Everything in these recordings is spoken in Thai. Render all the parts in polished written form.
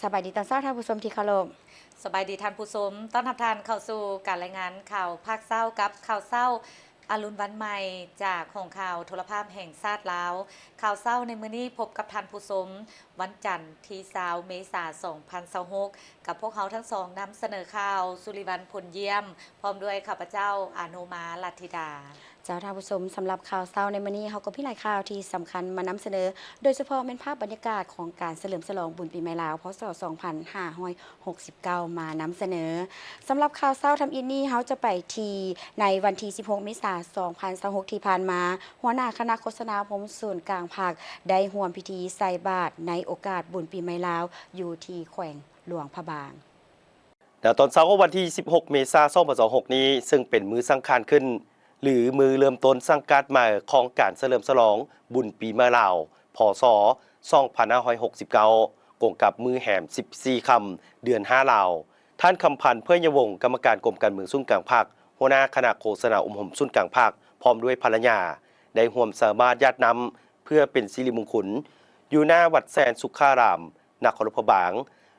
สบายดีตอนเช้าท่านผู้ชมที่เคารพสบายดีท่านผู้ชมต้อนรับท่านเข้าสู่การรายงานข่าวภาคเช้ากับข่าวเช้าอรุณวันใหม่จากของข่าวโทรภาพแห่งชาติลาวข่าวเช้าในมื้อนี้พบกับท่านผู้ชมวันจันทร์ที่20เมษายน2026กับพวกเขาทั้งสองนำเสนอข่าวสุริวัลย์ผลเยี่ยมพร้อมด้วยข้าพเจ้าอานุมาลัทธิดาเจ้าท่านผู้ชมสำหรับข่าวเช้าในมื้อนี้เขาก็พี่หลายข่าวที่สำคัญมานำเสนอโดยเฉพาะเป็นภาพบรรยากาศของการเฉลิมฉลองบุญปีใหม่ลาวพศ2569มานำเสนอสำหรับข่าวเช้าทำอินนี่เขาจะไปที่ในวันที่16เมษายน2026ที่ผ่านมาหัวหน้าคณะโฆษณาพมส่วนกลางภาคได้ร่วมพิธีใส่บาตรในโอกาสบุญปีใหม่ลาวอยู่ที่แขวงหลวงพระบางตอนเช้าของวันที่16เมษายน2026นี้ซึ่งเป็นมื้อสังฆานขึ้นหรือมือเริ่มต้นสังกัดใหม่ของการเฉลิมฉลองบุญปีใหม่ลาวพศ2569กงกับมือแหม14ค่ำเดือน5ลาวท่านคำพันธ์เพื่อยวงศ์กรรมการกรมการเมืองศูนย์กลางภาคหัวหน้าคณะโฆษณาห่มศูนย์กลางภาคพร้อมด้วยภรรยาได้ร่วมสามารถญาตินำเพื่อเป็นสิริมงคลอยู่หน้าวัดแสนสุขารามนครพบาง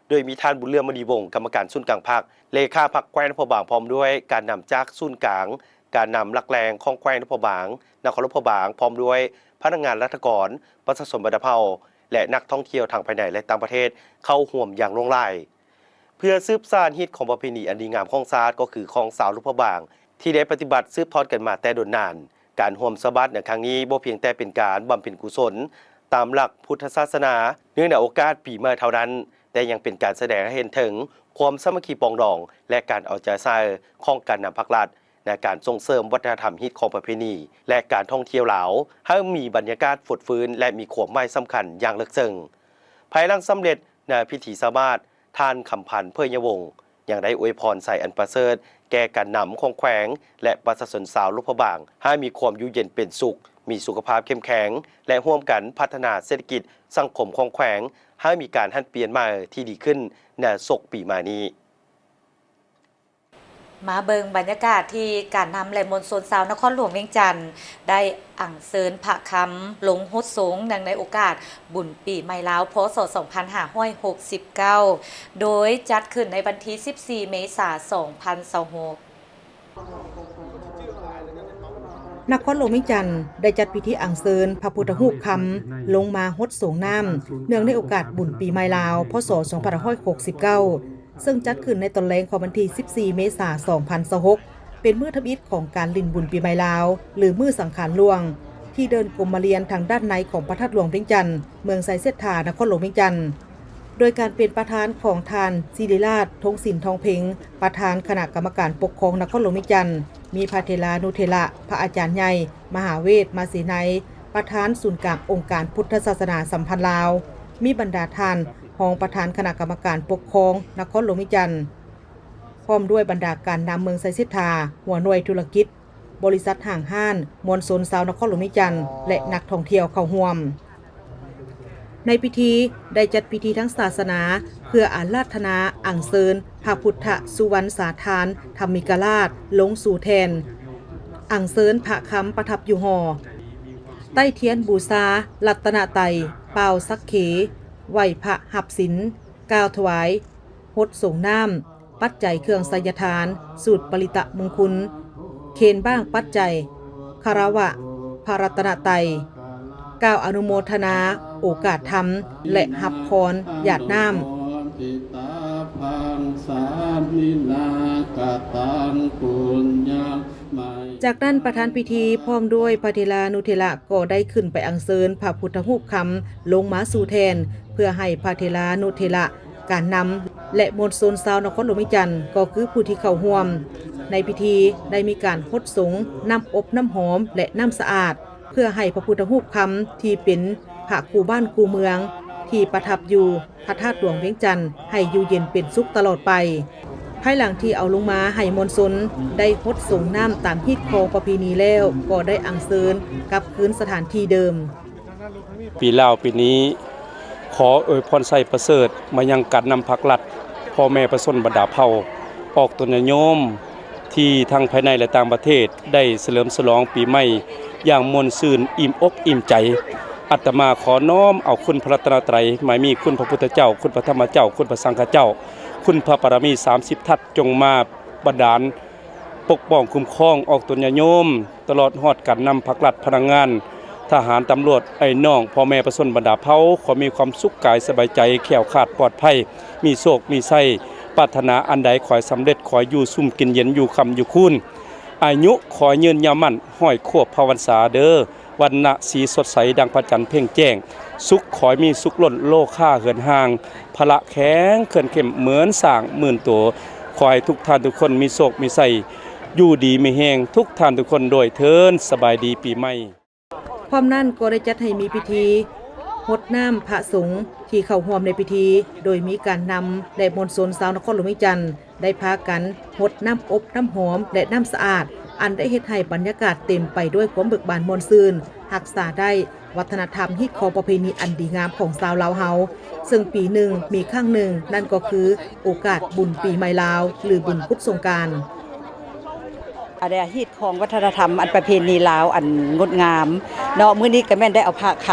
โดยมีท่านบุญเลื่อมมณีวงศ์กรรมการศูนย์กลางภาคเลขาพรรคแคว้นนครพบางพร้อมด้วยการนำจากศูนย์กลางการนำหลักแรงของแคว้นนครพบางนครพบางพร้อมด้วยพนักงานรัฐกรประชาชนบัตรเผาและนักท่องเที่ยวทางภายในและต่างประเทศเข้าร่วมอย่างลงไหลเพื่อสืบสานฮิตของประเพณีอันดีงามของศาสตร์ก็คือของสาวลูกพระบางที่ได้ปฏิบัติสืบทอดกันมาแต่โดนนานการร่วมสะบัดในครั้งนี้บ่เพียงแต่เป็นการบำเพ็ญกุศลตามหลักพุทธศาสนาเนื่องในโอกาสปีใหม่เท่านั้นแต่ยังเป็นการแสดงให้เห็นถึงความสามัคคีปองดองและการเอาใจใส่ของการนำภาครัฐในการส่งเสริมวัฒนธรรมฮิตของประเพณีและการท่องเที่ยวลาวให้มีบรรยากาศฝุดฟื้นและมีความหมายสำคัญอย่างลึกซึ้งภายหลังสำเร็จในพิธีสะบัดท่านคำพันธ์เพื่อยวงศ์ยังได้อวยพรใส่อันประเสริฐแก่การนำของแขวงและประชาชนสาวลูกพระบางให้มีความอยู่เย็นเป็นสุขมีสุขภาพเข้มแข็งและร่วมกันพัฒนาเศรษฐกิจสังคมของแขวงให้มีการหันเปลี่ยนมาที่ดีขึ้นในศกปีมานี้มาเบิงบรรยากาศที่การนำและมวลชนชาวนครหลวงเวียงจันทร์ได้อัญเชิญพระคำลงฮดสูงในโอกาสบุญปีใหม่ลาวพศ2569โดยจัดขึ้นในวันที่14เมษายน2026นครหลวงเวียงจันทร์ได้จัดพิธีอัญเชิญพระพุทธรูปคำลงมาฮดสูงน้ำเนื่องในโอกาสบุญปีใหม่ลาวพศ2569ซึ่งจัดขึ้นในตอนแรกของวันที่14เมษายน2026เป็นมื้อทำอิฐของการลิ้นบุญปีใหม่ลาวหรือมื้อสังขารหลวงที่เดินกรมมาเรียนทางด้านในของพระธาตุหลวงเวียงจันทร์เมืองไสเสถานครหลวงเวียงจันทร์โดยการเป็นประธานของทานศิริราชทงศิลป์ทองเพ็งประธานคณะกรรมการปกครองนครหลวงเวียงจันทร์มีพระเทลานุเทระพระอาจารย์ใหญ่มหาเวทมาสีไนประธานศูนย์กลางองค์การพุทธศาสนาสัมพันธ์ลาวมีบรรดาท่านรองประธานคณะกรรมการปกครองนครหลวงเวียงจันทร์พร้อมด้วยบรรดาการนำเมืองไสเสถาหัวหน่วยธุรกิจบริษัทห้างห้านมวลชนชาวนครหลวงเวียงจันทร์และนักท่องเที่ยวเข้าร่วมในพิธีได้จัดพิธีทั้งศาสนาเพื่ออาราธนาอัญเชิญพระพุทธสุวรรณสาธานธรรมิกราชลงสู่แทนอัญเชิญพระคำประทับอยู่หอใต้เทียนบูชารัตนไตรัยเป่าสักเขไหวพระหับศิลกล่าวถวายฮดส่งน้ำปัจจัยเครื่องไสยทานสูตรปริตะมงคลเคนบ้างปัจจัยคารวะพระรัตนไตรัยกล่าวอนุโมทนาโอกาสธรรมและหับพรหยาดน้ำจากนั้นประธานพิธีพร้อมด้วยพระเทลานุเทระก็ได้ขึ้นไปอัญเชิญพระพุทธรูปคำลงมาสู่แทนเพื่อให้พระเทลานุเทระการนำและมวลชนชาวนครหลวงเวียงจันทร์ก็คือผู้ที่เข้าร่วมในพิธีได้มีการฮดสงน้ำอบน้ำหอมและน้ำสะอาดเพื่อให้พระพุทธรูปคำที่เป็นพระคู่บ้านคู่เมืองที่ประทับอยู่พระธาตุหลวงเวียงจันทร์ให้อยู่เย็นเป็นสุขตลอดไปภายหลังที่เอาลงมาให้มวลชนได้ฮดส่งน้ำตามฮิตของประเพณีแล้วก็ได้อัญเชิญกลับคืนสถานที่เดิมปีลาวปีนี้ขออวยพรใส่ประเสริฐมายังการนำภาครัฐพ่อแม่ประชาชนบรรดาเผ่าออกตนโยมที่ทั้งภายในและต่างประเทศได้เฉลิมฉลองปีใหม่อย่างมวลซื่นอิ่มอกอิ่มใจ อาตมาขอน้อมเอาคุณพระรัตนตรัยหมายมีคุณพระพุทธเจ้าคุณพระธรรมเจ้าคุณพระสังฆเจ้าคุณพระปรมี30ทัศจงมาบันดาลปกป้องคุ้มครองออกตนญาโยมตลอดฮอดการนำภาครัฐพนักงานทหารตำรวจไอ้น้องพ่อแม่ประชาชนบรรดาเผ่าขอมีความสุขกายสบายใจแข็งขาดปลอดภัยมีโชคมีไส้ปรารถนาอันใดขอให้สำเร็จขออยู่ซุ่มกินเย็นอยู่คำอยู่คูนอายุขอยืนยาวมั่นห้อยควบภาวันษาเด้อวันณะสีสดใสดังพระจันทร์เพ่งแจ้งสุขขอมีสุขล้นโลค่าเหินห่างพละแข็งเขื่อนเข้มเหมือนสร้างหมื่นตัวขอให้ทุกท่านทุกคนมีโชคมีไส้อยู่ดีมีแหงทุกท่านทุกคนโดยเทินสบายดีปีใหม่พร้อมนั้นก็ได้จัดให้มีพิธีรดน้ำพระสงฆ์ที่เข้าร่วมในพิธีโดยมีการนำและมวลชนชาวนครหลวงวิจันทร์ได้พากันรดน้ำอบน้ำหอมและน้ำสะอาดอันได้เฮ็ดให้บรรยากาศเต็มไปด้วยความเบิกบานม่วนซื่นรักษาได้วัฒนธรรมฮิตของประเพณีอันดีงามของชาวลาวเฮาซึ่งปีหนึ่งมีครั้งหนึ่งนั่นก็คือโอกาสบุญปีใหม่ลาวหรือบุญกุศสงกรานต์อะไรฮิตของวัฒนธรรมอันประเพณีลาวอันงดงามเนาะมื้อนี้ก็แม่นได้เอาพระค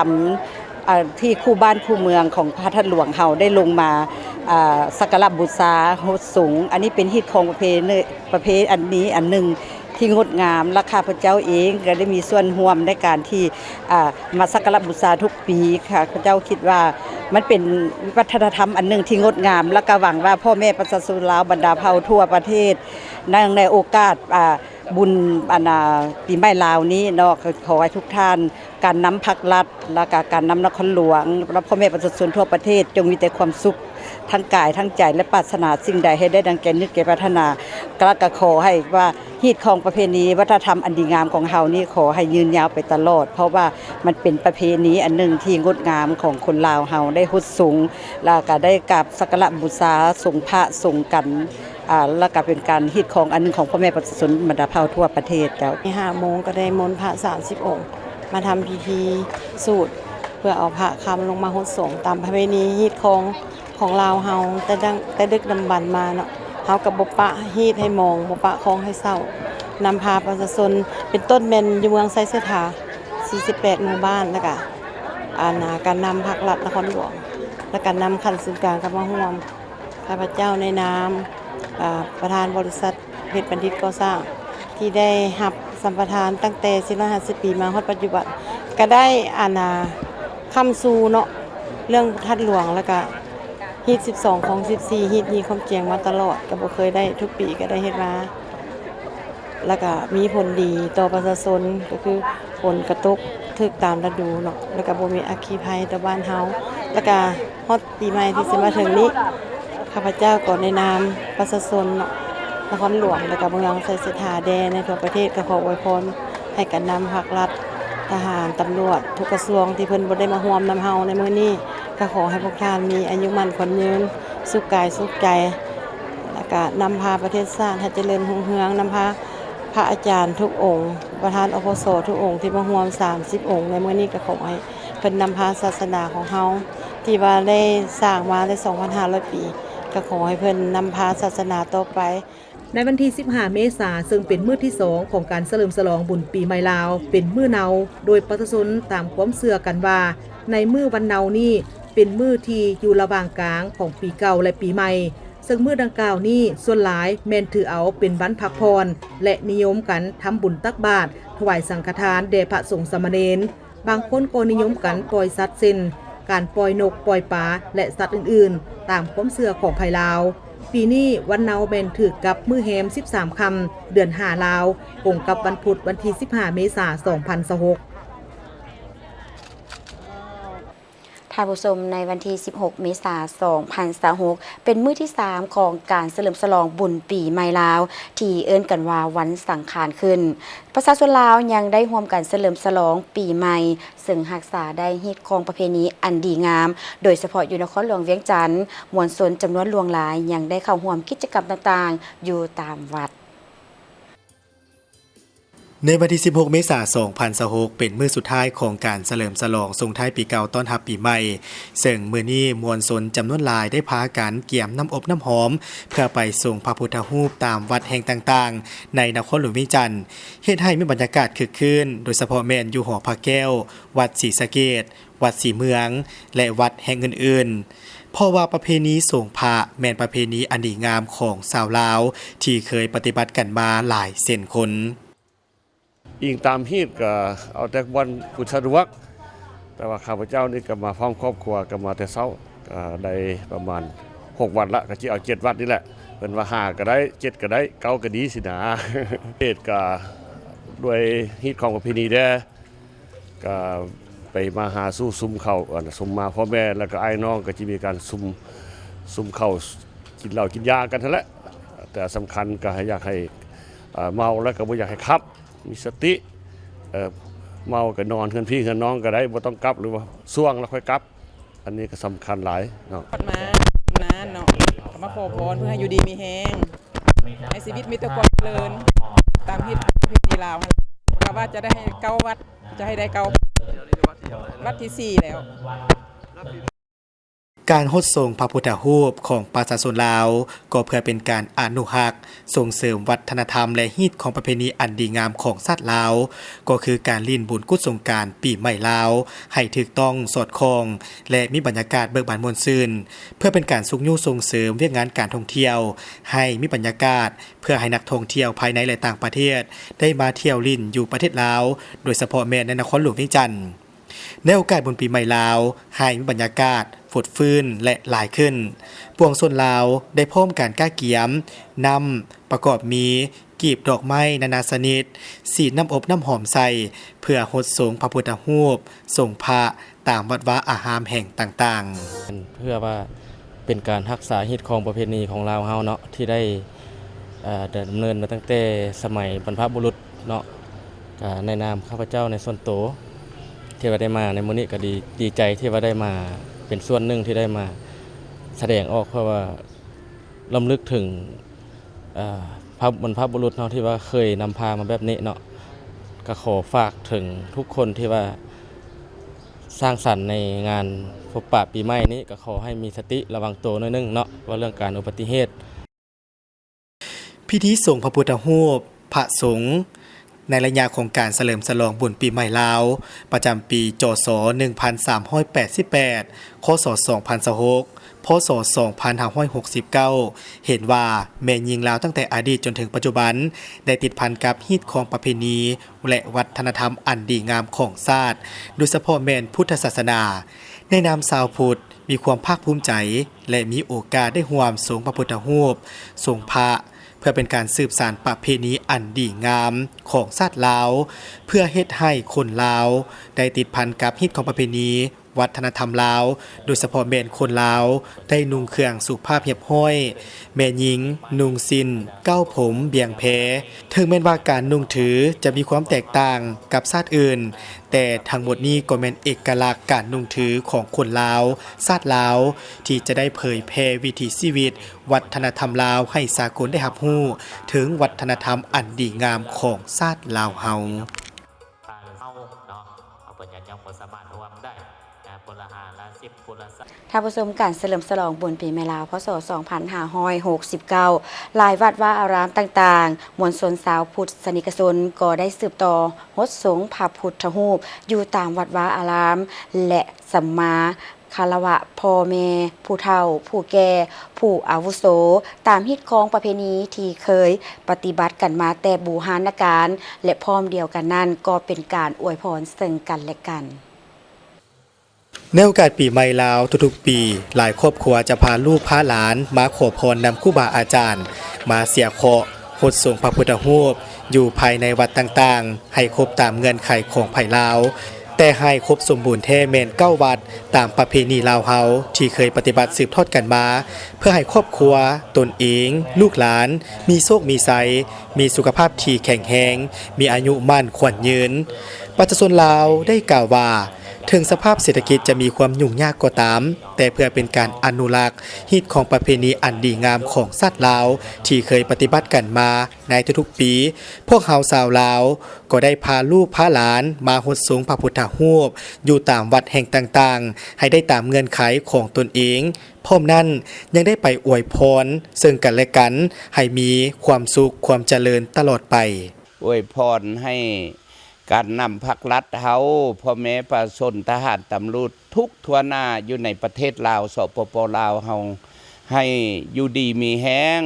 ำที่คู่บ้านคู่เมืองของพระท่านหลวงเฮาได้ลงมาสักการะบูชาโหดสูงอันนี้เป็นฮิตของประเพณีอันนี้อันหนึ่งที่งดงามและข้าพเจ้าเองก็ได้มีส่วนร่วมในการที่มาสักการะบูชาทุกปีค่ะข้าพเจ้าคิดว่ามันเป็นวัฒนธรรมอันหนึ่งที่งดงามและก็หวังว่าพ่อแม่ประชาชนลาวบรรดาเผ่าทั่วประเทศในโอกาสบุญปีใหม่ลาวนี้เนาะขอให้ทุกท่านการนำภาครัฐและการนำนครหลวงและพ่อแม่ประชาชนทั่วประเทศจงมีแต่ความสุขทั้งกายทั้งใจและปรารถนาสิ่งใดให้ได้ดังใจนึกแก่ปรารถนาก็ขอให้ว่าฮีตของประเพณีวัฒนธรรมอันดีงามของเฮานี้ขอให้ยืนยาวไปตลอดเพราะว่ามันเป็นประเพณีอันหนึ่งที่งดงามของคนลาวเฮาได้ฮุดสูงแล้วก็ได้กราบสักการะบูชาสงฆ์พระสงฆ์กันแล้วก็เป็นการฮิตของอันนึงของพ่อแม่ประชาชนบรรดาเผ่าทั่วประเทศเจ้า5 โมงก็ได้มนต์พระ30 องค์มาทำพิธีสูตรเพื่อเอาพระคำลงมาฮดสงฆ์ตามประเพณีฮิตของลาวเฮาแต่ดึกดำบรรพ์มาเนาะเฮากับบ่ปะฮีตให้มองบ่ปะคองให้เศร้านำพาประชาชนเป็นต้นแม่นอยู่เมืองไซเสถา48หมู่บ้านแล้วก็การนำภาครัฐนครหลวงและการนำขันศูนย์กลางกับมาร่วมข้าพเจ้าในนามประธานบริษัทเพชรบัณฑิตก่อสร้างที่ได้รับสัมปทานตั้งแต่450 ปีมาฮอดปัจจุบันก็ได้คำสู่เนาะเรื่องท่านหลวงแล้วก็ฮีต12ของ14ฮีตนี้ความเจียงมาตลอดก็บ่เคยได้ทุกปีก็ได้เฮ็ดมาแล้วก็มีผลดีต่อประชาชนก็คือฝนกระตกถึกตามฤดูเนาะแล้วก็บ่มีอัคคีภัยต่อบ้านเฮาแล้วก็ฮอดปีใหม่ที่สิมาถึงนี้ข้าพเจ้าก็ในนามประชาชนเนาะนครหลวงแล้วก็เมืองไซเสถาแดนในทั่วประเทศก็ขออวยพรให้กันนำภาครัฐทหารตำรวจทุกกระทรวงที่เพิ่นบ่ได้มาร่วมนำเฮาในมื้อนี้ก็ขอให้พวกท่านมีอายุมั่นขวัญยืนสุขกายสุขใจแล้วก็นำพาประเทศชาติให้เจริญรุ่งเรืองนำพาพระอาจารย์ทุกองค์ประธานอปสทุกองค์ที่มาร่วม30 องค์ในมื้อนี้ก็ขอให้เพิ่นนำพาศาสนาของเฮาที่ว่าได้สร้างมาได้ 2,500 ปีก็ขอให้เพิ่นนำพาศาสนาต่อไปในวันที่15 เมษายนซึ่งเป็นมื้อที่2ของการเฉลิมฉลองบุญปีใหม่ลาวเป็นมื้อเนาโดยประชาชนตามความเชื่อกันว่าในมื้อวันเนานี้เป็นมื้อที่อยู่ระหว่างกลางของปีเก่าและปีใหม่ซึ่งมื้อดังกล่าวนี้ส่วนหลายแม่นถือเอาเป็นวันพักผ่อนและนิยมกันทำบุญตักบาตรถวายสังฆทานแด่พระสงฆ์สามเณรบางคนก็นิยมกันปล่อยสัตว์เช่นการปล่อยนกปล่อยปลาและสัตว์อื่นๆตามความเชื่อของไทยลาวปีนี้วันเนาแม่นถือกับมื้อแฮม13 ค่ำเดือน5ลาวตรงกับวันพุธวันที่15 เมษายน 2026ท่านผู้ชมในวันที่16 เมษายน 2026เป็นมื้อที่3ของการเฉลิมฉลองบุญปีใหม่ลาวที่เอิ้นกันว่าวันสังขารขึ้นประชาชนลาวยังได้ร่วมกันเฉลิมฉลองปีใหม่ซึ่งรักษาได้ฮิตของประเพณีอันดีงามโดยเฉพาะอยู่นครหลวงเวียงจันทน์มวลชนจำนวนหลวงหลายยังได้เข้าร่วมกิจกรรมต่างๆอยู่ตามวัด ในวันที่ 16 เมษายน 2026 เป็นมื้อสุดท้ายของการเฉลิมฉลองส่งท้ายปีเก่าต้อนรับปีใหม่ซึ่งมื้อนี้มวลชนจำนวนหลายได้พากันเกี่ยมน้ำอบน้ำหอมเพื่อไปส่งพระพุทธรูปตามวัดแห่งต่างๆในนครหลวงเวียงจันทน์เฮ็ดให้มีบรรยากาศคึกคืนโดยเฉพาะแม่นอยู่หอพระแก้ววัดศรีสะเกษวัดศรีเมืองและวัดแห่งอื่นๆเพราะว่าประเพณีส่งพระแม่นประเพณีอันดีงามของชาวลาวที่เคยปฏิบัติกันมาหลายเส้นคนอิงตามฮีตก็เอาแต่วันกุศลวักแต่ว่าข้าพเจ้านี่ก็มาพร้อมครอบครัวก็มาแต่เช้าได้ประมาณ6วันละก็สิเอา7วันนี่แหละเพิ่นว่า5ก็ได้7ก็ได้9ก็ดีสินะ เหตุก็ด้วยฮีตของประเพณีแด้ก็ไปมาหาสู้ซุ่มเข้าซุ่มมาพ่อแม่แล้วก็ไอ้น้องก็สิมีการซุ่มเข้ากินเหล้ากินยากันนั่นแหละแต่สำคัญก็อยากให้เมาแล้วก็บ่อยากให้ขับมีสติเมาก็นอนเฮือนพี่เฮือนน้องก็ได้บ่ต้องกลับหรือว่าส่วงแล้วค่อยกลับอันนี้ก็สำคัญหลายเนาะมาเนาะมาขอพรเพื่อให้อยู่ดีมีแฮงให้ชีวิตมีแต่ความเจริญตามฮิตประเพณีลาวก็ว่าจะได้ให้เก้าวัดจะให้ได้เก้าวัดที่4แล้วการฮดส่งพระพุทธรูปของประชาชนลาวก็เพื่อเป็นการอนุรักษ์ส่งเสริมวัฒนธรรมและฮีตของประเพณีอันดีงามของชาติลาวก็คือการลิ้นบุญกุศลสงกรานต์ปีใหม่ลาวให้ถูกต้องสอดคล้องและมีบรรยากาศเบิกบานม่วนซื่นเพื่อเป็นการสุขยุส่งเสริมเวียกงานการท่องเที่ยวให้มีบรรยากาศเพื่อให้นักท่องเที่ยวภายในและต่างประเทศได้มาเที่ยวลิ้นอยู่ประเทศลาวโดยเฉพาะแม่ในนครหลวงเวียงจันทน์ในโอกาสบุญปีใหม่ลาวให้มีบรรยากาศฝดฟื้นและหลายขึ้นปวงชนลาวได้พร้อมการก้าเกียมนำประกอบมีกีบดอกไม้นานาชนิดสีน้ำอบน้ำหอมใส่เพื่อฮดส่งพระพุทธรูปส่งพระตามวัดวาอารามแห่งต่างๆเพื่อว่าเป็นการรักษาฮีตของประเพณีของลาวเฮาเนาะที่ได้ดำเนินมาตั้งแต่สมัยบรรพบุรุษเนาะในนามข้าพเจ้าในส่วนตัวที่ว่าได้มาในมื้อนี้ก็ดีใจที่ว่าได้มาเป็นส่วนหนึ่งที่ได้มาแสดงออกเพราะว่ารำลึกถึงพระบรรพบุรุษเนาะที่ว่าเคยนำพามาแบบนี้เนาะก็ขอฝากถึงทุกคนที่ว่าสร้างสรรค์ในงานพบปะปีใหม่นี้ก็ขอให้มีสติระวังตัวหน่อยนึงเนาะว่าเรื่องการอุบัติเหตุพิธีส่งพระพุทธรูปพระสงฆ์ในระยะของการเฉลิมฉลองบุญปีใหม่ลาวประจำปีจศ1388คศ2026พศ2569เห็นว่าแม่ยิงลาวตั้งแต่อดีตจนถึงปัจจุบันได้ติดพันกับฮีตของประเพณีและวัฒนธรรมอันดีงามของชาติโดยเฉพาะแม่นพุทธศาสนาในนามชาวพุทธมีความภาคภูมิใจและมีโอกาสได้ร่วมส่งพระพุทธรูปส่งพระเพื่อเป็นการสืบสานประเพณีอันดีงามของชาติลาวเพื่อเฮ็ดให้คนลาวได้ติดพันกับฮีตของประเพณีวัฒนธรรมลาวโดยเฉพาะแม่นคนลาวได้นุ่งเครื่องสุภาพเรียบร้อยแม่หญิงนุ่งสิ้นเก้าผมเบี่ยงแพถึงแม้ว่าการนุ่งถือจะมีความแตกต่างกับชาติอื่นแต่ทั้งหมดนี้ก็เป็นเอกลักษณ์การนุ่งถือของคนลาวชาติลาวที่จะได้เผยแพร่วิถีชีวิตวัฒนธรรมลาวให้สากลได้รับรู้ถึงวัฒนธรรมอันดีงามของชาติลาวเฮาท่านผู้ชมการเฉลิมฉลองบุญปีใหม่ลาวพศ2569หลายวัดวาอารามต่างๆมวลชนชาวพุทธศนิกชนก็ได้สืบต่อฮดสงพระพุทธรูปอยู่ตามวัดวาอารามและสัมมาคารวะพ่อแม่ผู้เฒ่าผู้แก่ผู้อาวุโสตามฮิตของประเพณีที่เคยปฏิบัติกันมาแต่บูหานการและพร้อมเดียวกันนั้นก็เป็นการอวยพรซึ่งกันและกันในโอกาสปีใหม่ลาวทุกๆปีหลายครอบครัวจะพาลูกพาหลานมาขอพรนำครูบาอาจารย์มาเสียเคราะห์ฮดส่งพระพุทธรูปอยู่ภายในวัดต่างๆให้ครบตามเงื่อนไขของไผ่ลาวแต่ให้ครบสมบูรณ์แท้แม่น9วัดตามประเพณีลาวเฮาที่เคยปฏิบัติสืบทอดกันมาเพื่อให้ครอบครัวตนเองลูกหลานมีโชคมีชัยมีสุขภาพที่แข็งแรงมีอายุมั่นขวัญยืนประชาชนลาวได้กล่าวว่า ถึงสภาพเศรษฐกิจจะมีความยุ่งยากก็ตามแต่เพื่อเป็นการอนุรักษ์ฮิตของประเพณีอันดีงามของชาติลาวที่เคยปฏิบัติกันมาในทุกๆปีพวกเฮาชาวลาวก็ได้พาลูกพาหลานมาหดสูงพระพุทธรูปอยู่ตามวัดแห่งต่างๆให้ได้ตามเงื่อนไขของตนเองพร้อมนั้นยังได้ไปอวยพรซึ่งกันและกันให้มีความสุขความเจริญตลอดไปอวยพรให้การนำภาครัฐเฮาพ่อแม่ประชาชนทหารตำรวจทุกทั่วหน้าอยู่ในประเทศลาวสปปลาวเฮาให้อยู่ดีมีแห้ง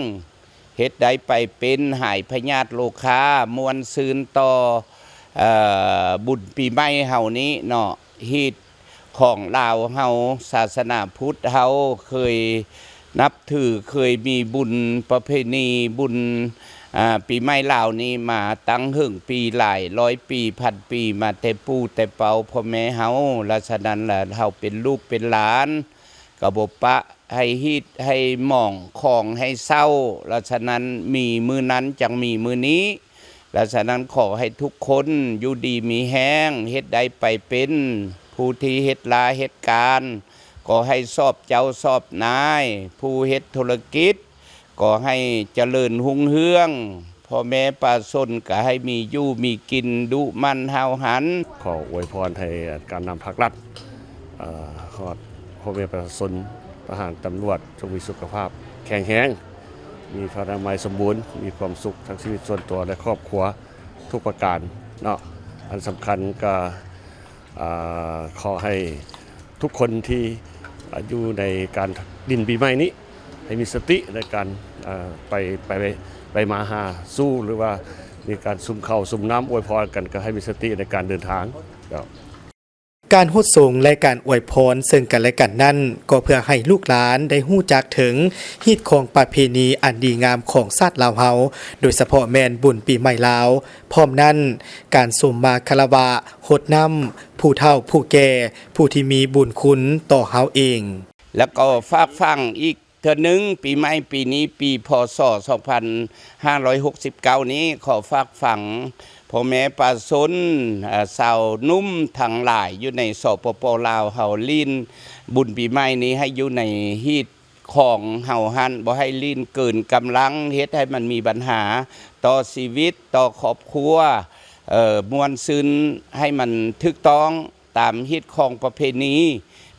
เฮ็ดได้ไปเป็นหายพยาธิโลคามวลซืนต่อบุญปีใหม่เฮานี้เนาะฮีตของลาวเฮาศาสนาพุทธเฮาเคยนับถือเคยมีบุญประเพณีบุญปีใหม่ลาวนี้มาตั้งหึงปีหลายร้อยปีพันปีมาแต่ปู่แต่เปาพ่อแม่เฮาและฉะนั้นล่ะเฮาเป็นลูกเป็นหลานก็บ่ปะให้ฮิตให้หม่องของให้เศร้าและฉะนั้นมีมือนั้นจังมีมือนี้และฉะนั้นขอให้ทุกคนอยู่ดีมีแห้งเฮ็ดได้ไปเป็นผู้ที่เฮ็ดลาเฮ็ดการก็ให้สอบเจ้าสอบนายผู้เฮ็ดธุรกิจก็ให้เจริญหุ่งเฮืองพ่อแม่ประชาชนก็ให้มีอยู่มีกินดุมันหาวหันขออวยพรให้การนำภาครัฐขอพ่อแม่ประชาชนทหารตำรวจจงมีสุขภาพแข็งแรงมีพลานามัยสมบูรณ์มีความสุขทั้งชีวิตส่วนตัวและครอบครัวทุกประการเนาะอันสำคัญก็ขอให้ทุกคนที่อยู่ในการดินปีใหม่นี้ให้มีสติในการไปมาหาสู้หรือว่ามีการซุ่มเข้าซุ่มน้ำอวยพรกันก็ให้มีสติในการเดินทางการฮดสูงและการอวยพรซึ่งกันและกันนั่นก็เพื่อให้ลูกหลานได้ฮู้จักถึงฮีตของประเพณีอันดีงามของชาติลาวเฮาโดยเฉพาะแม่นบุญปีใหม่ลาวพร้อมนั้นการสมมาคารวะฮดน้ำผู้เฒ่าผู้แก่ผู้ที่มีบุญคุณต่อเฮาเองแล้วก็ฝากฟังอีกเทื่อนึงปีใหม่ปีนี้ปีพศ2569นี้ขอฝากฝังพ่อแม่ประชาชนสาวนุ่มทั้งหลายอยู่ในสปปลาวเฮาลีนบุญปีใหม่นี้ให้อยู่ในฮีตของเฮาหันบ่ให้ลีนเกินกำลังเฮ็ดให้มันมีปัญหาต่อชีวิตต่อครอบครัวมวลซืนให้มันถูกต้องตามฮีตของประเพณี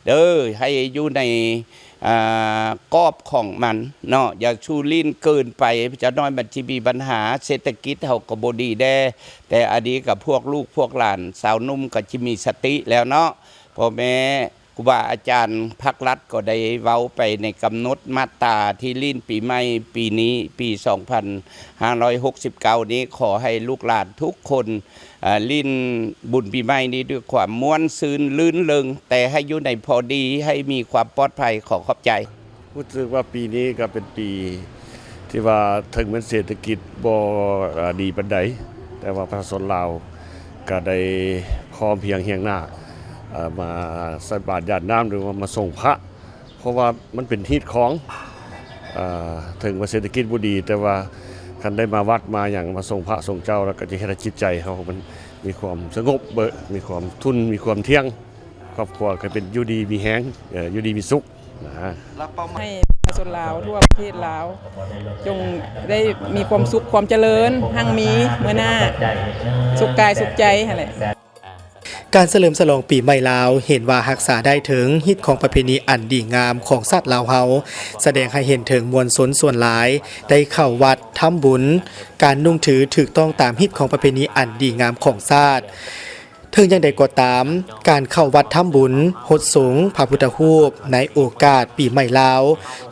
เด้อให้อยู่ในกรอบของมันเนาะอย่าชูลิ้นเกินไปจะน้อยมันจะมีปัญหาเศรษฐกิจเฮาก็บ่ดีแด้แต่อดีกับพวกลูกพวกหลานสาวนุ่มก็จะมีสติแล้วเนาะพ่อแม่ครูบาอาจารย์ภาครัฐก็ได้เว้าไปในกำหนดมาตราที่ลิ้นปีใหม่ปีนี้ปี2569นี้ขอให้ลูกหลานทุกคนลิ้นบุญปีใหม่นี้ด้วยความม่วนซื่นลื่นเริงแต่ให้อยู่ในพอดีให้มีความปลอดภัยขอขอบใจรู้สึกว่าปีนี้ก็เป็นปีที่ว่าถึงมันเศรษฐกิจบ่ดีปานใดแต่ว่าประชาชนลาวก็ได้พร้อมเพียงเฮียงหน้ามาใส่บาตรญาติน้ำหรือว่ามาส่งพระเพราะว่ามันเป็นฮีตของถึงว่าเศรษฐกิจบ่ดีแต่ว่าคันได้มาวัดมาอย่างมาส่งพระส่งเจ้าแล้วก็จะเฮ็ดให้จิตใจเขามันมีความสงบมีความทุนมีความเที่ยงครอบครัวก็เป็นอยู่ดีมีแฮงอยู่ดีมีสุขนะฮะให้ประชาชนลาวทั่วประเทศลาวจงได้มีความสุขความเจริญหั่งมีเมื่อหน้าสุขกายสุขใจนั่นแหละการเฉลิมฉลองปีใหม่ลาวเห็นว่ารักษาได้ถึงฮิตของประเพณีอันดีงามของชาติลาวเฮาแสดงให้เห็นถึงมวลชนส่วนหลายได้เข้าวัดทำบุญการนุ่งถือถูกต้องตามฮิตของประเพณีอันดีงามของชาติถึงอย่างใดก็ตามการเข้าวัดทำบุญหดสูงพระพุทธรูปในโอกาสปีใหม่ลาว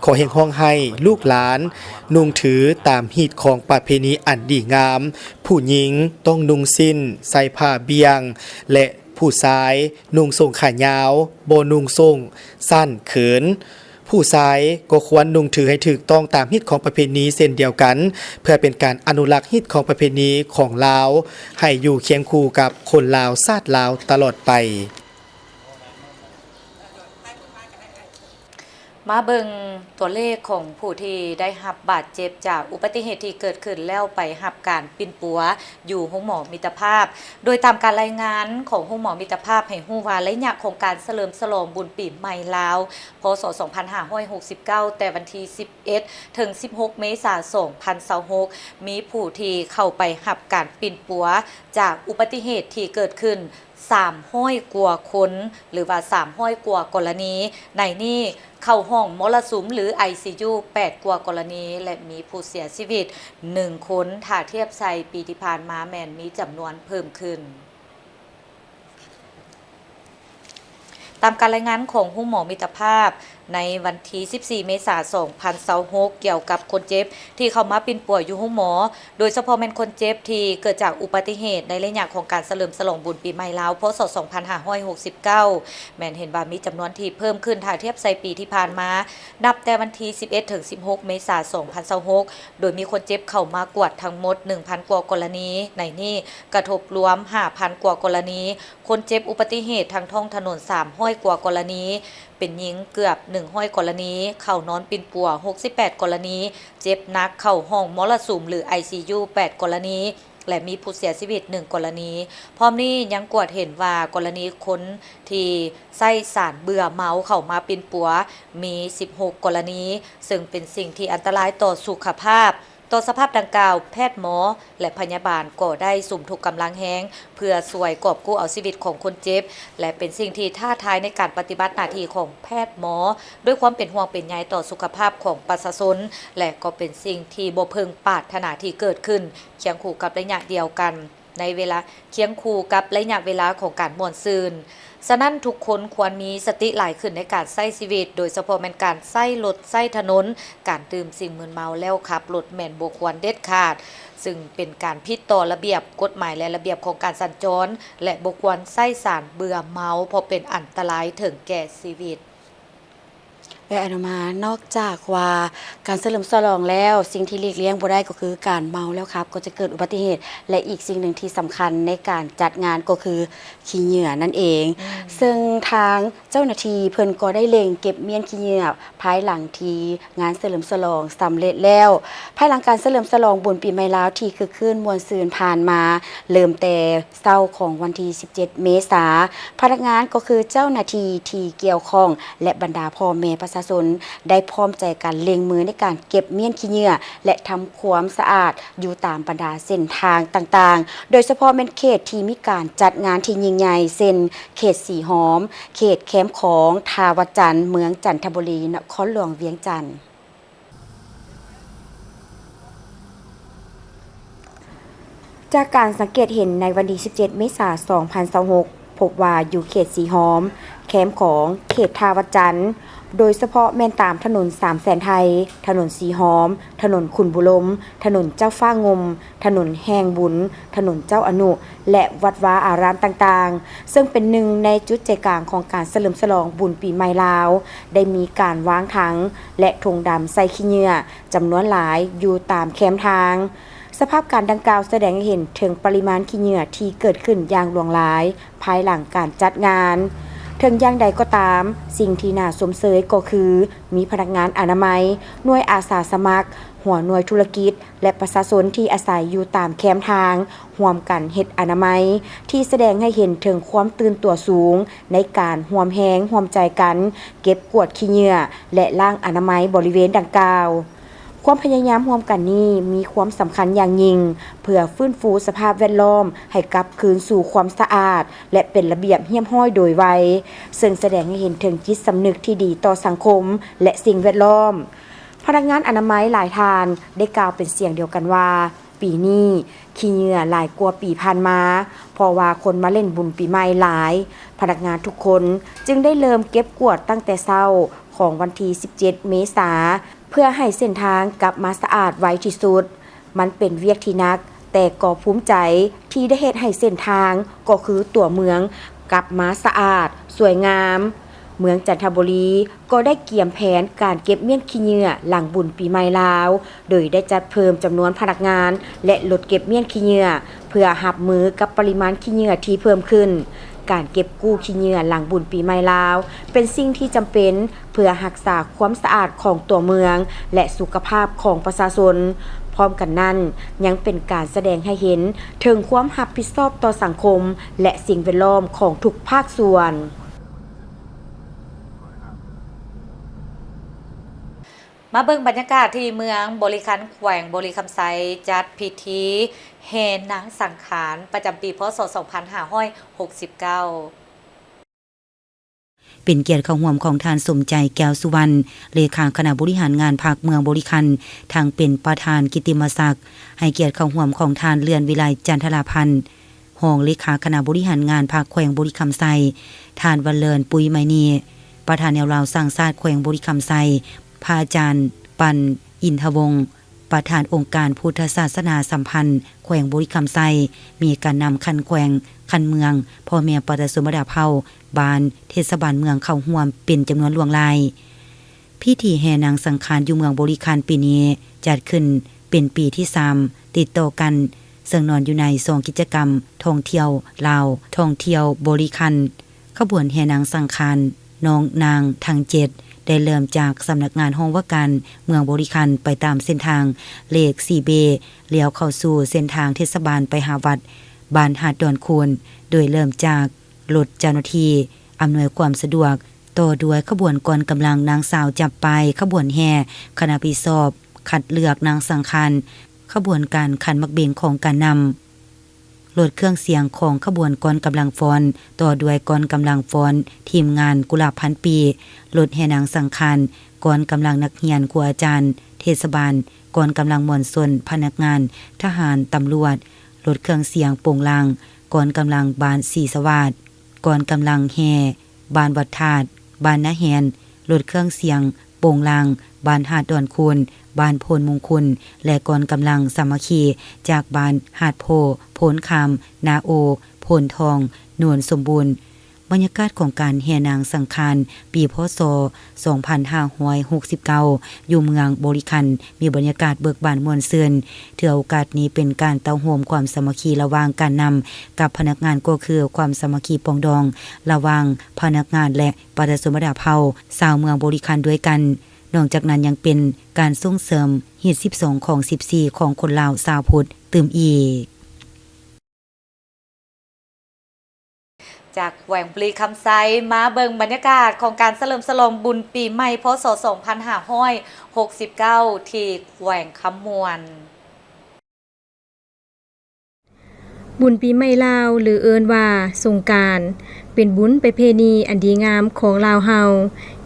ขอแห่งห้องให้ลูกหลานนุ่งถือตามฮีตของประเพณีอันดีงามผู้หญิงต้องนุ่งสิ้นใส่ผ้าเบียงและผู้ชายนุ่งทรงขายาวบ่นุ่งทรงสั้นเขินผู้ชายก็ควรนุ่งถือให้ถูกต้องตามฮีตของประเพณีเช่นเดียวกันเพื่อเป็นการอนุรักษ์ฮีตของประเพณีของลาวให้อยู่เคียงคู่กับคนลาวชาติลาวตลอดไป มาเบิงตัวเลขของผู้ที่ได้รับบาดเจ็บจากอุบัติเหตุที่เกิดขึ้นแล้วไปรับการปิ่นปัวอยู่โรงหมอมิตรภาพ โดยตามการรายงานของโรงหมอมิตรภาพให้ฮู้ว่าระยะของการเฉลิมฉลองบุญปีใหม่ลาวพศ2569แต่วันที่11ถึง16เมษายน2026มีผู้ที่เข้าไปรับการปิ่นปัวจากอุบัติเหตุที่เกิดขึ้น300 กว่าคนหรือว่า300 กว่ากรณีในนี้เข้าห้องมรสุมหรือ ICU 8 กว่ากรณีและมีผู้เสียชีวิต1คนถ้าเทียบใส่ปีที่ผ่านมาแม่นมีจำนวนเพิ่มขึ้นตามการรายงานของโรงหมอมิตรภาพในวันที่14เมษายน2026เกี่ยวกับคนเจ็บที่เข้ามาปิ่นป่วยอยู่โรงหมอโดยเฉพาะแม่นคนเจ็บที่เกิดจากอุบัติเหตุในระยะของการเฉลิมฉลองบุญปีใหม่ลาวพศ2569แม่นเห็นว่ามีจำนวนที่เพิ่มขึ้นถ้าเทียบใส่ปีที่ผ่านมานับแต่วันที่11ถึง16เมษายน2026โดยมีคนเจ็บเข้ามากวดทั้งหมด 1,000 กว่ากรณีในนี้กระทบรวม 5,000 กว่ากรณีคนเจ็บอุบัติเหตุทางท้องถนน300 กว่ากรณีเป็นหญิงเกือบ100 กรณีเข้านอนปิ่นปัว68 กรณีเจ็บหนักเข้าห้องมรสุมหรือ ICU 8 กรณีและมีผู้เสียชีวิต1 กรณีพร้อมนี้ยังกวดเห็นว่ากรณีคนที่ใส่สารเบื่อเมาเข้ามาปิ่นปัวมี16 กรณีซึ่งเป็นสิ่งที่อันตรายต่อสุขภาพต่อสภาพดังกล่าวแพทย์หมอและพยาบาลก็ได้สุ่มทุกกำลังแฮงเพื่อช่วยกอบกู้เอาชีวิตของคนเจ็บและเป็นสิ่งที่ท้าทายในการปฏิบัติหน้าที่ของแพทย์หมอด้วยความเป็นห่วงเป็นใยต่อสุขภาพของประชาชนและก็เป็นสิ่งที่บ่พึงปรารถนาที่เกิดขึ้นเคียงคู่กับระยะเดียวกันในเวลาเคียงคู่กับระยะเวลาของการม่วนซื่นฉะนั้นทุกคนควรมีสติหลายขึ้นในการใช้ชีวิตโดยเฉพาะแม่นการใช้รถใช้ถนนการดื่มสิ่งมึนเมาแล้วขับรถแม่นบ่ควรเด็ดขาดซึ่งเป็นการผิดต่อระเบียบกฎหมายและระเบียบของการสัญจรและบ่ควรใช้สารเบื่อเมาเพราะเป็นอันตรายถึงแก่ชีวิตและอนุมานอกจากว่าการเฉลิมฉลองแล้วสิ่งที่หลีกเลี่ยงบ่ได้ก็คือการเมาแล้วครับก็จะเกิดอุบัติเหตุและอีกสิ่งหนึ่งที่สำคัญในการจัดงานก็คือขี้เหงื่อนั่นเองซึ่งทางเจ้าหน้าที่เพิ่นก็ได้เล็งเก็บเมียนขี้เหงื่อภายหลังที่งานเฉลิมฉลองสำเร็จแล้วภายหลังการเฉลิมฉลองบุญปีใหม่ลาวที่คือคืนมวลซืนผ่านมาเริ่มแต่เช้าของวันที่17เมษายนพนักงานก็คือเจ้าหน้าที่ที่เกี่ยวข้องและบรรดาพ่อแม่ประชาชนได้พร้อมใจกันเล็งมือในการเก็บเมียนขี้เหงื่อและทำความสะอาดอยู่ตามบรรดาเส้นทางต่างๆโดยเฉพาะเป็นเขตที่มีการจัดงานที่ยิ่งใหญ่เช่นเขตสีหอมเขตแคมป์ของทาวจันทร์เมืองจันทบุรีนครหลวงเวียงจันทร์จากการสังเกตเห็นในวันที่17เมษายน2026พบว่าอยู่เขตสีหอมแคมป์ของเขตทาวจันทร์โดยเฉพาะแม่นตามถนน3แสนไทยถนนสีหอมถนนขุนบุรมถนนเจ้าฟ้างมถนนแห่งบุญถนนเจ้าอนุและวัดวาอารามต่างๆซึ่งเป็นหนึ่งในจุดใจกลางของการเฉลิมฉลองบุญปีใหม่ลาวได้มีการวางถังและธงดำใส่ขี้เหงื่อจำนวนหลายอยู่ตามแคมทางสภาพการดังกล่าวแสดงให้เห็นถึงปริมาณขี้เหงื่อที่เกิดขึ้นอย่างหลวงหลายภายหลังการจัดงานถึงอย่างใดก็ตามสิ่งที่น่าสมเสยก็คือมีพนักงานอนามัยหน่วยอาสาสมัครหัวหน่วยธุรกิจและประชาชนที่อาศัยอยู่ตามแคมทางร่วมกันเฮ็ดอนามัยที่แสดงให้เห็นถึงความตื่นตัวสูงในการร่วมแรงร่วมใจกันเก็บกวาดขี้เหงื่อและล้างอนามัยบริเวณดังกล่าวความพยายามร่วมกันนี้มีความสำคัญอย่างยิ่งเพื่อฟื้นฟูสภาพแวดล้อมให้กลับคืนสู่ความสะอาดและเป็นระเบียบเรียบร้อยโดยไวซึ่งแสดงให้เห็นถึงจิตสำนึกที่ดีต่อสังคมและสิ่งแวดล้อมพนักงานอนามัยหลายท่านได้กล่าวเป็นเสียงเดียวกันว่าปีนี้ขี้เหงื่อหลายกว่าปีผ่านมาเพราะว่าคนมาเล่นบุญปีใหม่หลายพนักงานทุกคนจึงได้เริ่มเก็บกวาดตั้งแต่เช้าของวันที่17เมษายนเพื่อให้เส้นทางกลับมาสะอาดไว้ที่สุดมันเป็นเวียกที่นักแต่ก็ภูมิใจที่ได้เฮ็ดให้เส้นทางก็คือตัวเมืองกลับมาสะอาดสวยงามเมืองจันทบุรีก็ได้เกี่ยมแผนการเก็บเมียนขี้เหงื่อหลังบุญปีใหม่ลาวโดยได้จัดเพิ่มจำนวนพนักงานและลดเก็บเมียนขี้เหงื่อเพื่อรับมือกับปริมาณขี้เหงื่อที่เพิ่มขึ้น การเก็บกู้ขี้เหงื่อหลังบุญปีใหม่ลาวเป็นสิ่งที่จำเป็นเพื่อรักษาความสะอาดของตัวเมืองและสุขภาพของประชาชนพร้อมกันนั้นยังเป็นการแสดงให้เห็นถึงความรับผิดชอบต่อสังคมและสิ่งแวดล้อมของทุกภาคส่วนมาเบิ่งบรรยากาศที่เมืองบริคันแขวงบริคำไซจัดพิธีแห่นางสังขารประจำปีพ.ศ. 2569เป็นเกียรติเข้าร่วมของทานสมใจแก้วสุวรรณเลขาคณะบริหารงานภาคเมืองบริคันทางเป็นประธานกิตติมศักดิ์ให้เกียรติเข้าร่วมของทานเลื่อนวิไลจันทราพันธ์รองเลขาคณะบริหารงานภาคแขวงบริคำไซทานวันเลินปุยไมนีประธานแนวราวสร้างชาติแขวงบริคำไซพระอาจารย์ปันอินทวงศ์ประธานองค์การพุทธศาสนาสัมพันธ์แขวงบริคำไซมีการนำคันแขวงคันเมืองพ่อแม่ประชาชนบดาเผาบานเทศบาลเมืองเข้าร่วมเป็นจำนวนหลวงหลายพิธีแห่นางสังขารอยู่เมืองบริคันปีนี้จัดขึ้นเป็นปีที่3ติดต่อกันซึ่งนอนอยู่ใน2กิจกรรมท่องเที่ยวลาวท่องเที่ยวบริคันขบวนแห่นางสังขารน้องนางทั้ง7ได้เริ่มจากสำนักงานห้องว่าการเมืองบริคันไปตามเส้นทางเลข 4B เลี้ยวเข้าสู่เส้นทางเทศบาลไปหาวัดบ้านหาดดอนคูนโดยเริ่มจากรถเจ้าหน้าที่อำนวยความสะดวกต่อด้วยขบวนกองกำลังนางสาวจับไปขบวนแห่คณะพิสอบคัดเลือกนางสังขารขบวนการขันมักเบงของการนำรถเครื่องเสียงของขบวนกองกำลังฟ้อนต่อด้วยกองกำลังฟ้อนทีมงานกุหลาบพันปีรถแห่นางสังขารกองกำลังนักเรียนครูอาจารย์เทศบาลกองกำลังมวลชนพนักงานทหารตำรวจรถเครื่องเสียงโป่งลางกองกำลังบานสีสวัสดิ์กองกำลังแห่บานวัดธาตุบานนาแฮนรถเครื่องเสียงโป่งลางบานหาดดอนคูนบานโพนมงคลและกองกำลังสามัคคีจากบานหาดโพโพนคำนาโอโพนทองนวลสมบูรณ์บรรยากาศของการแห่นางสังขารปีพ.ศ. 2569อยู่เมืองบริคันมีบรรยากาศเบิกบานม่วนซื่นถือโอกาสนี้เป็นการเต้าโฮมความสามัคคีระหว่างการนำกับพนักงานก็คือความสามัคคีปองดองระหว่างพนักงานและประชาชนบดาเผาชาวเมืองบริคันด้วยกันนอกจากนั้นยังเป็นการส่งเสริมฮีต12ของ14ของคนลาวชาวพุทธตื่มอีกจากแขวงบริคำไซมาเบิ่งบรรยากาศของการเฉลิมฉลองบุญปีใหม่พ.ศ. 2569ที่แขวงคำมวน บุญปีใหม่ลาวหรือเอิ้นว่าสงกรานต์เป็นบุญประเพณีอันดีงามของลาวเฮา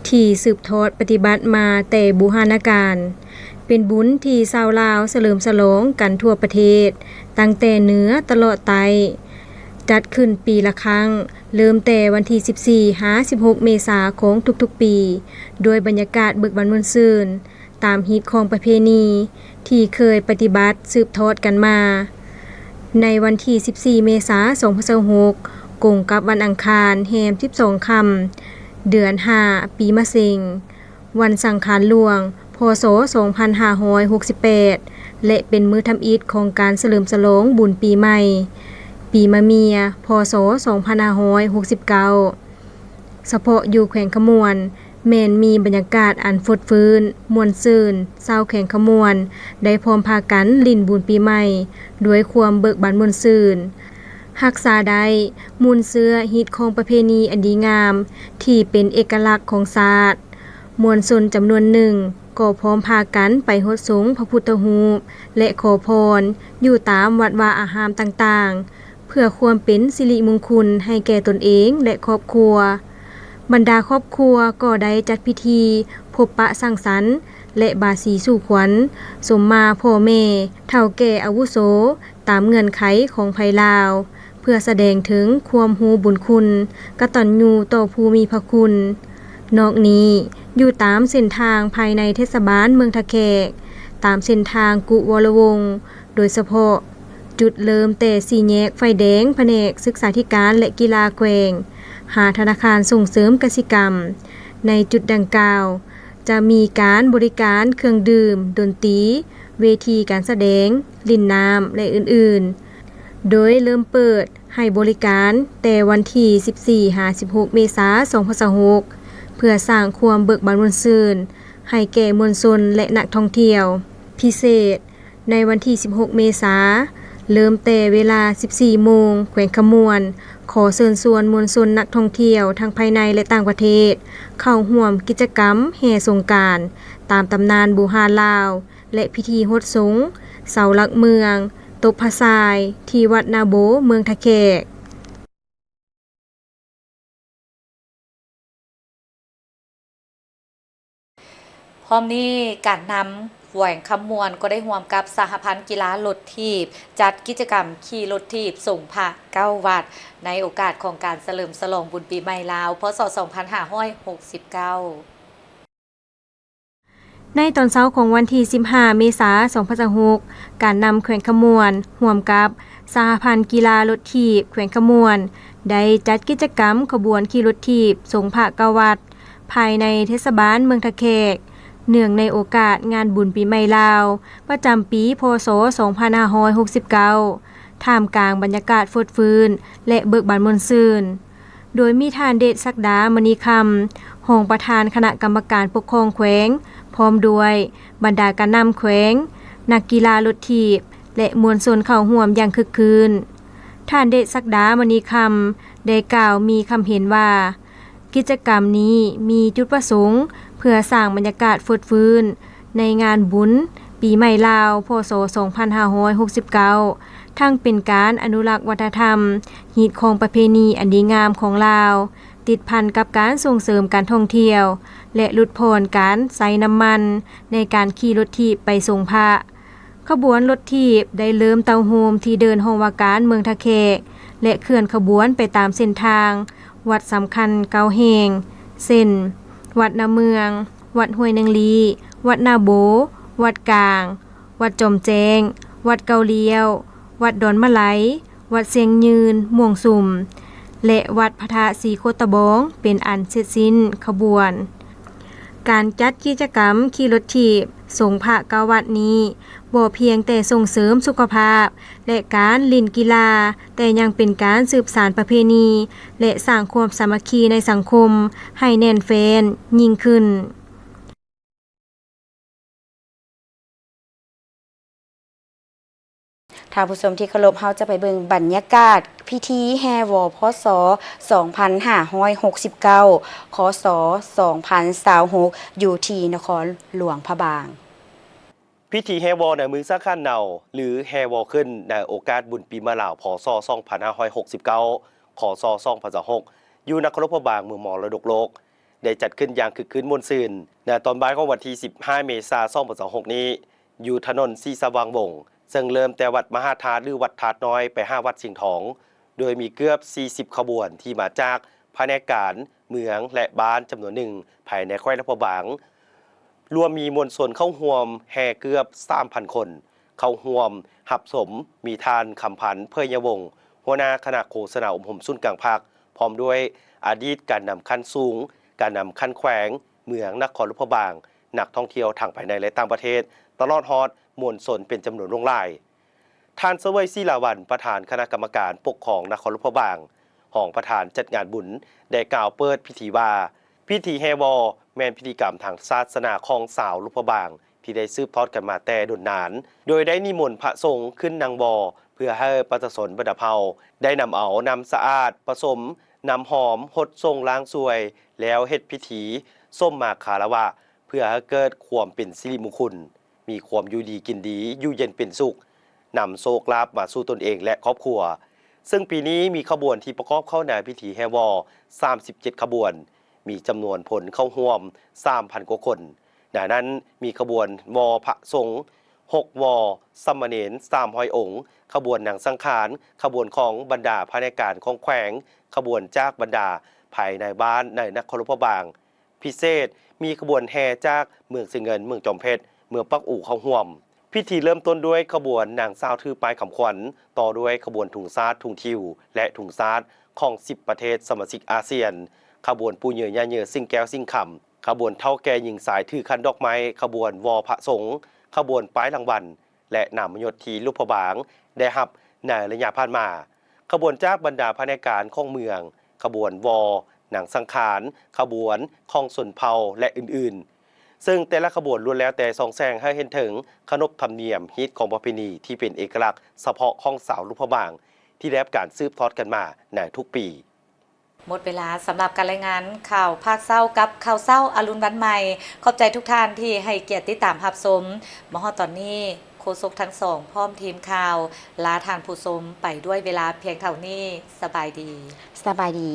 ที่สืบทอดปฏิบัติมาแต่โบราณกาลเป็นบุญที่ชาวลาวเฉลิมฉลองกันทั่วประเทศตั้งแต่เหนือตลอดใต้จัดขึ้นปีละครั้งเริ่มแต่วันที่14-16 เมษายนของทุกๆปีโดยบรรยากาศเบิกบานม่วนซื่นตามฮีตของประเพณีที่เคยปฏิบัติสืบทอดกันมาในวันที่14 เมษายน 2526กงกับวันอังคารแรม12 ค่ำเดือน 5 ปีมะเส็งวันสังขารหลวงพ.ศ. 2568และเป็นมื้อทำอิฐของการเฉลิมฉลองบุญปีใหม่ปีมะเมียพ.ศ. 2569เฉพาะอยู่แขวงขมวนแม่นมีบรรยากาศอันฟดฟื้นม่วนซื่นชาวแขวงขมวนได้พร้อมพากันลิ้นบุญปีใหม่ด้วยความเบิกบานม่วนซื่นรักษาได้มูลเสื้อฮิตของประเพณีอันดีงามที่เป็นเอกลักษณ์ของชาติมวลชนจำนวนหนึ่งก็พร้อมพากันไปรดน้ำพระพุทธรูปและขอพรอยู่ตามวัดวาอารามต่างๆเพื่อความเป็นสิริมงคลให้แก่ตนเองและครอบครัวบรรดาครอบครัวก็ได้จัดพิธีพบปะสังสรรค์และบาสีสู่ขวัญสมมาพ่อแม่เฒ่าแก่อาวุโสตามเงื่อนไขของไผลาวเพื่อแสดงถึงความรู้บุญคุณกตัญญูต่อผู้มีพระคุณนอกนี้อยู่ตามเส้นทางภายในเทศบาลเมืองทะแขกตามเส้นทางกุวรวงศ์โดยเฉพาะจุดเริ่มแต่สี่แยกไฟแดงแผนกศึกษาธิการและกีฬาแขวงหาธนาคารส่งเสริมกสิกรรมในจุดดังกล่าวจะมีการบริการเครื่องดื่มดนตรีเวทีการแสดงลิ่นน้ำและอื่นๆ โดยเริ่มเปิดให้บริการแต่วันที่ 14-16 เมษายน 2026 เพื่อสร้างความเบิกบานม่วนซื่นให้แก่มวลชนและนักท่องเที่ยวพิเศษในวันที่ 16 เมษายน เริ่มแต่เวลา 14 โมงแขวงขมวน ขอเชิญชวนมวลชนนักท่องเที่ยวทั้งภายในและต่างประเทศเข้าร่วมกิจกรรมแห่สงกรานต์ตามตำนานบูฮาลาวและพิธีฮดสงเสาหลักเมืองตบพระทรายที่วัดนาโบเมืองทะแขกพร้อมนี้การนำแหวงคำมวลก็ได้ร่วมกับสหพันธ์กีฬารถถีบจัดกิจกรรมขี่รถถีบส่งพระ9 วัดในโอกาสของการเฉลิมฉลองบุญปีใหม่ลาวพศ 2569ในตอนเช้าของวันที่ 15 เมษายน 2026 การนำแขวงขมวนร่วมกับสหพันธ์กีฬารถถีบแขวงขมวนได้จัดกิจกรรมขบวนขี่รถถีบส่งพระ9 วัดภายในเทศบาลเมืองทะแขกเนื่องในโอกาสงานบุญปีใหม่ลาวประจำปีพศ 2569 ท่ามกลางบรรยากาศฟดฟื้นและเบิกบานม่วนซื่นโดยมีท่านเดชศักดามณีคำรองประธานคณะกรรมการปกครองแขวงพร้อมด้วยบรรดาการนำแขวงนักกีฬารถถีบและมวลชนเข้าร่วมอย่างคึกคืนท่านเดชศักดามณีคำได้กล่าวมีคำเห็นว่ากิจกรรมนี้มีจุดประสงค์เพื่อสร้างบรรยากาศฟดฟื้นในงานบุญปีใหม่ลาวพศ 2569 ทั้งเป็นการอนุรักษ์วัฒนธรรมฮีตของประเพณีอันดีงามของลาวติดพันกับการส่งเสริมการท่องเที่ยวและลดผ่อนการใช้น้ำมันในการขี่รถถีบไปส่งพระขบวนรถถีบได้เริ่มเตาโฮมที่เดินห้องว่าการเมืองทะแขกและเคลื่อนขบวนไปตามเส้นทางวัดสำคัญ9 แห่งเช่นวัดนาเมืองวัดห้วยนางลีวัดนาโบวัดกลางวัดจอมแจ้งวัดเกาเลียววัดดอนมะไหลวัดเสียงยืนม่วงสุ่มและวัดพระธาตุศรีโคตบองเป็นอันเสร็จสิ้นขบวนการจัดกิจกรรมขี่รถถีบส่งพระ9 วัดนี้บ่เพียงแต่ส่งเสริมสุขภาพและการเล่นกีฬาแต่ยังเป็นการสืบสานประเพณีและสร้างความสามัคคีในสังคมให้แน่นแฟ้นยิ่งขึ้นท่านผู้ชมที่เคารพเฮาจะไปเบิ่งบรรยากาศพิธีแห่วอพศ 2569 คศ 2026 อยู่ที่นครหลวงพระบางพิธีแฮวอในมือสะข้านเนาหรือแฮวอขึ้นในโอกาสบุญปีมะลาวพศ 2569 คศ 2026 อยู่นครพระบางเมืองมรดกโลกได้จัดขึ้นอย่างคึกคืนม่วนซื่นในตอนบ่ายของวันที่ 15 เมษายน 2026 นี้อยู่ถนนสีสว่างวงศ์ซึ่งเริ่มแต่วัดมหาธาตุหรือวัดธาตุน้อยไป5 วัดสิงห์ทองโดยมีเกือบ 40 ขบวนที่มาจากภายในการเมืองและบ้านจำนวนหนึ่งภายในแคว้นนครพะบางรวมมีมวลชนเข้าร่วมแห่เกือบ 3,000 คนเข้าร่วมหับสมมีทานคำพันธ์เพื่อยวงศ์หัวหน้าคณะโฆษณาอุมหมสุนกลางภาคพร้อมด้วยอดีตการนำขั้นสูงการนำขั้นแขวงเมืองนครหลวงพะบางนักท่องเที่ยวทางภายในและต่างประเทศตลอดฮอดมวลชนเป็นจำนวนลงหลายท่านเสวยศิลาวันประธานคณะกรรมการปกครองนครหลวงพะบางห้องประธานจัดงานบุญได้กล่าวเปิดพิธีว่าพิธีแฮวอแม่นพิธีกรรมทางศาสนาของสาวหลวงพะบางที่ได้สืบทอดกันมาแต่ดุนนานโดยได้นิมนต์พระสงฆ์ขึ้นนางบอเพื่อให้ประชาชนบรรดาเผ่าได้นำเอาน้ำสะอาดผสมน้ำหอมหดทรงล้างซวยแล้วเฮ็ดพิธีส้มมาคารวะเพื่อให้เกิดความเป็นสิริมงคลมีความอยู่ดีกินดีอยู่เย็นเป็นสุขนำโชคลาภมาสู่ตนเองและครอบครัวซึ่งปีนี้มีขบวนที่ประกอบเข้าในพิธีแฮวอ37 ขบวนมีจำนวนผลเข้าร่วม 3,000 กว่าคนในนั้นมีขบวนวอพระสงฆ์6 วอสามเณร300 องค์ขบวนนางสังขารขบวนของบรรดาภายในการของแขวงขบวนจากบรรดาภายในบ้านในนครหลวงพะบางพิเศษมีขบวนแห่จากเมืองสิงห์เงินเมืองจอมเพชรเมืองปักอู่เข้าร่วมพิธีเริ่มต้นด้วยขบวนนางสาวถือป้ายคำขวัญต่อด้วยขบวนถุงซาดถุงทิวและถุงซาดของ10 ประเทศสมาชิกอาเซียนขบวนปูเหยื่อย่าเหยื่อซิ่งแก้วซิ่งคำขบวนเท่าแก่หญิงสายถือคันดอกไม้ขบวนวอพระสงฆ์ขบวนป้ายรางวัลและนำยศทีลูกพระบางได้รับ ในระยะผ่านมาขบวนจากบรรดาพนักงานของเมืองขบวนวอหนังสังขารขบวนของสนเผาและอื่นๆซึ่งแต่ละขบวนล้วนแล้วแต่ส่องแสงให้เห็นถึงขนบธรรมเนียมฮิตของประเพณีที่เป็นเอกลักษณ์เฉพาะของสาวลูกพระบางที่ได้รับการสืบทอดกันมาในทุกปีหมดเวลาสำหรับการรายงานข่าวภาคเศร้ากับข่าวเศร้าอรุณวันใหม่ขอบใจทุกท่านที่ให้เกียรติติดตามรับชมมาฮอดตอนนี้โฆษกทั้งสองพร้อมทีมข่าวลาทานผู้ชมไปด้วยเวลาเพียงเท่านี้สบายดี